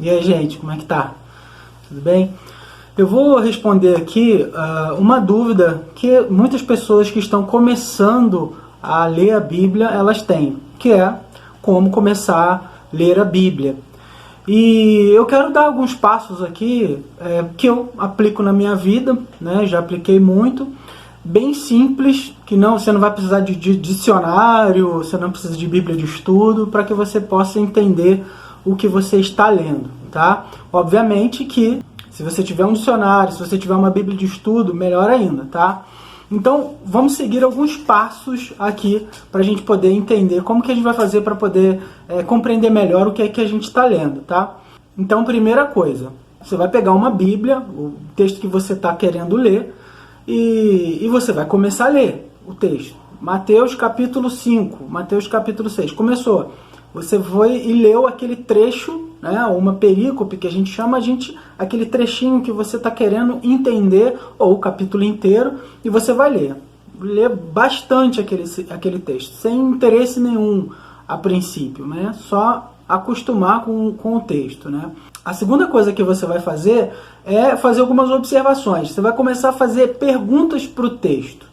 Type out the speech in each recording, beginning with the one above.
E aí, gente, como é que tá? Tudo bem? Eu vou responder aqui uma dúvida que muitas pessoas que estão começando a ler a Bíblia, elas têm, que é como começar a ler a Bíblia. E eu quero dar alguns passos aqui que eu aplico na minha vida, né? Já apliquei muito, bem simples, que você não vai precisar de dicionário, você não precisa de Bíblia de estudo, para que você possa entender o que você está lendo, tá? Obviamente que se você tiver um dicionário, se você tiver uma Bíblia de estudo, melhor ainda, tá? Então, vamos seguir alguns passos aqui para a gente poder entender como que a gente vai fazer para poder compreender melhor o que é que a gente está lendo, tá? Então, primeira coisa, você vai pegar uma Bíblia, o texto que você está querendo ler, e você vai começar a ler o texto. Mateus capítulo 5, Mateus capítulo 6, começou. Você foi e leu aquele trecho, né, uma perícope que a gente chama, aquele trechinho que você está querendo entender, ou o capítulo inteiro, e você vai ler. Ler bastante aquele texto, sem interesse nenhum a princípio, né, só acostumar com o texto, né. A segunda coisa que você vai fazer é fazer algumas observações. Você vai começar a fazer perguntas para o texto.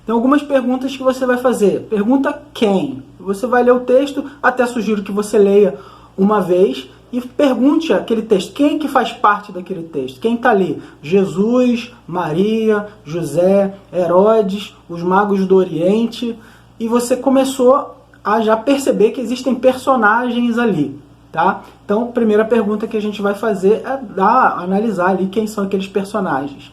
Tem algumas perguntas que você vai fazer. Pergunta quem? Você vai ler o texto, até sugiro que você leia uma vez e pergunte aquele texto. Quem que faz parte daquele texto? Quem está ali? Jesus, Maria, José, Herodes, os magos do Oriente. E você começou a já perceber que existem personagens ali, tá? Então, a primeira pergunta que a gente vai fazer é analisar ali quem são aqueles personagens.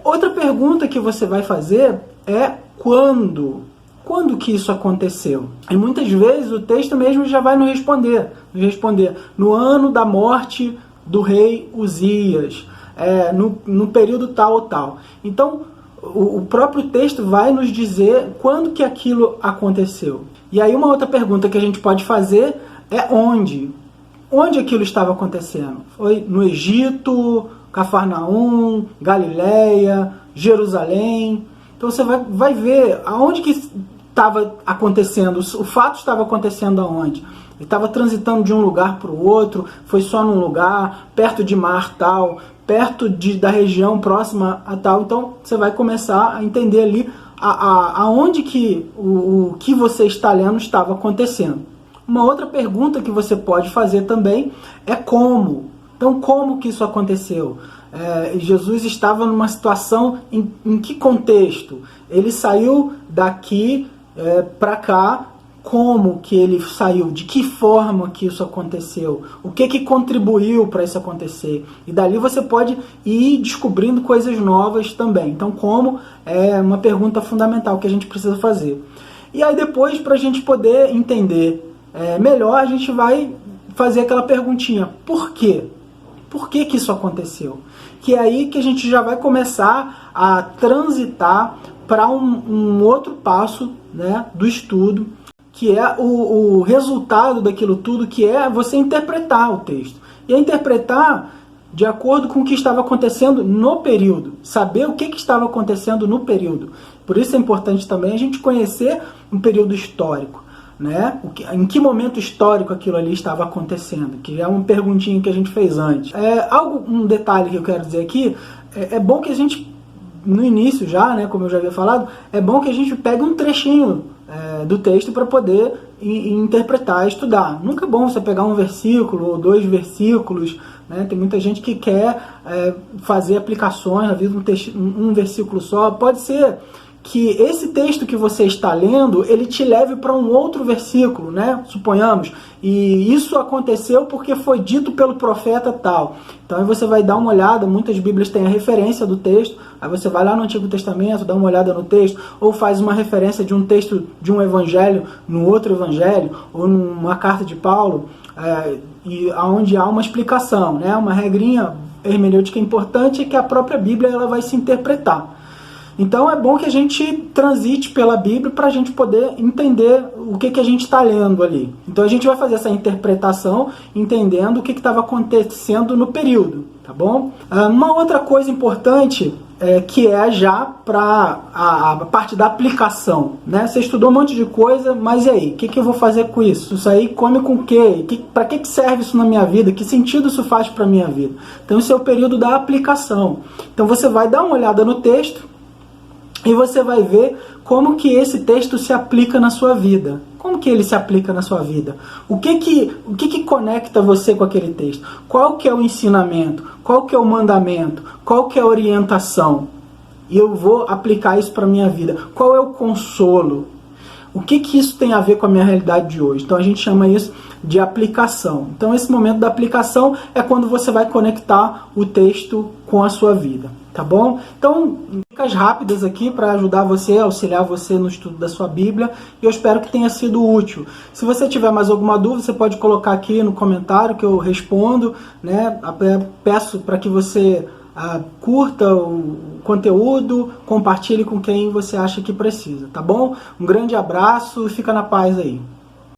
Outra pergunta que você vai fazer é quando? Quando que isso aconteceu? E muitas vezes o texto mesmo já vai nos responder no ano da morte do rei Uzias, no período tal ou tal. Então, o próprio texto vai nos dizer quando que aquilo aconteceu. E aí uma outra pergunta que a gente pode fazer é onde? Onde aquilo estava acontecendo? Foi no Egito, Cafarnaum, Galileia, Jerusalém. Então você vai ver aonde que estava acontecendo, o fato estava acontecendo aonde. Ele estava transitando de um lugar para o outro, foi só num lugar, perto de mar tal, perto da região próxima a tal. Então você vai começar a entender ali aonde que o que você está lendo estava acontecendo. Uma outra pergunta que você pode fazer também é como. Então, como que isso aconteceu? Jesus estava numa situação em que contexto? Ele saiu daqui para cá, como que ele saiu? De que forma que isso aconteceu? O que contribuiu para isso acontecer? E dali você pode ir descobrindo coisas novas também. Então, como é uma pergunta fundamental que a gente precisa fazer. E aí depois, para a gente poder entender melhor, a gente vai fazer aquela perguntinha, por quê? Por que isso aconteceu? Que é aí que a gente já vai começar a transitar para um outro passo, né, do estudo, que é o resultado daquilo tudo, que é você interpretar o texto. E interpretar de acordo com o que estava acontecendo no período. Saber o que estava acontecendo no período. Por isso é importante também a gente conhecer um período histórico, né? Em que momento histórico aquilo ali estava acontecendo, que é uma perguntinha que a gente fez antes. Um detalhe que eu quero dizer aqui, é bom que a gente, no início já, né, como eu já havia falado, é bom que a gente pegue um trechinho do texto para poder interpretar, estudar. Nunca é bom você pegar um versículo ou 2 versículos, né? Tem muita gente que quer fazer aplicações, às vezes um versículo só. Pode ser que esse texto que você está lendo, ele te leve para um outro versículo, né? Suponhamos. E isso aconteceu porque foi dito pelo profeta tal. Então aí você vai dar uma olhada, muitas bíblias têm a referência do texto, aí você vai lá no Antigo Testamento, dá uma olhada no texto, ou faz uma referência de um texto de um evangelho no outro evangelho, ou numa carta de Paulo, onde há uma explicação, né? Uma regrinha hermenêutica importante é que a própria Bíblia ela vai se interpretar. Então é bom que a gente transite pela Bíblia para a gente poder entender o que a gente está lendo ali. Então a gente vai fazer essa interpretação entendendo o que estava acontecendo no período, tá bom? Uma outra coisa importante que é já para a parte da aplicação, né? Você estudou um monte de coisa, mas e aí? O que eu vou fazer com isso? Isso aí come com o quê? Para que serve isso na minha vida? Que sentido isso faz para a minha vida? Então esse é o período da aplicação. Então você vai dar uma olhada no texto e você vai ver como que esse texto se aplica na sua vida. Como que ele se aplica na sua vida? O que conecta você com aquele texto? Qual que é o ensinamento? Qual que é o mandamento? Qual que é a orientação? E eu vou aplicar isso para a minha vida. Qual é o consolo? O que isso tem a ver com a minha realidade de hoje? Então a gente chama isso de aplicação. Então esse momento da aplicação é quando você vai conectar o texto com a sua vida, tá bom? Então, dicas rápidas aqui para ajudar você, auxiliar você no estudo da sua Bíblia, e eu espero que tenha sido útil. Se você tiver mais alguma dúvida, você pode colocar aqui no comentário que eu respondo, né? Peço para que você curta o conteúdo, compartilhe com quem você acha que precisa, tá bom? Um grande abraço e fica na paz aí.